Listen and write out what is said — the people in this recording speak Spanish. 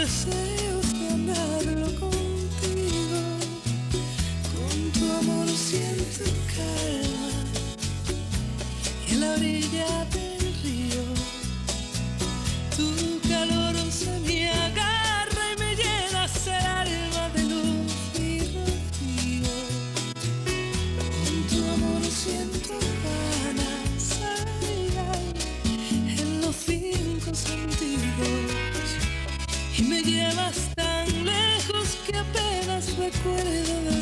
deseos de andarlo contigo. Con tu amor siento calma y en la orilla del río tu calor se me agarra y me llenas el alma de luz y rocío. Con tu amor siento ganas, ay, ay, en los 5 sentidos y me llevas tan lejos que apenas recuerdo de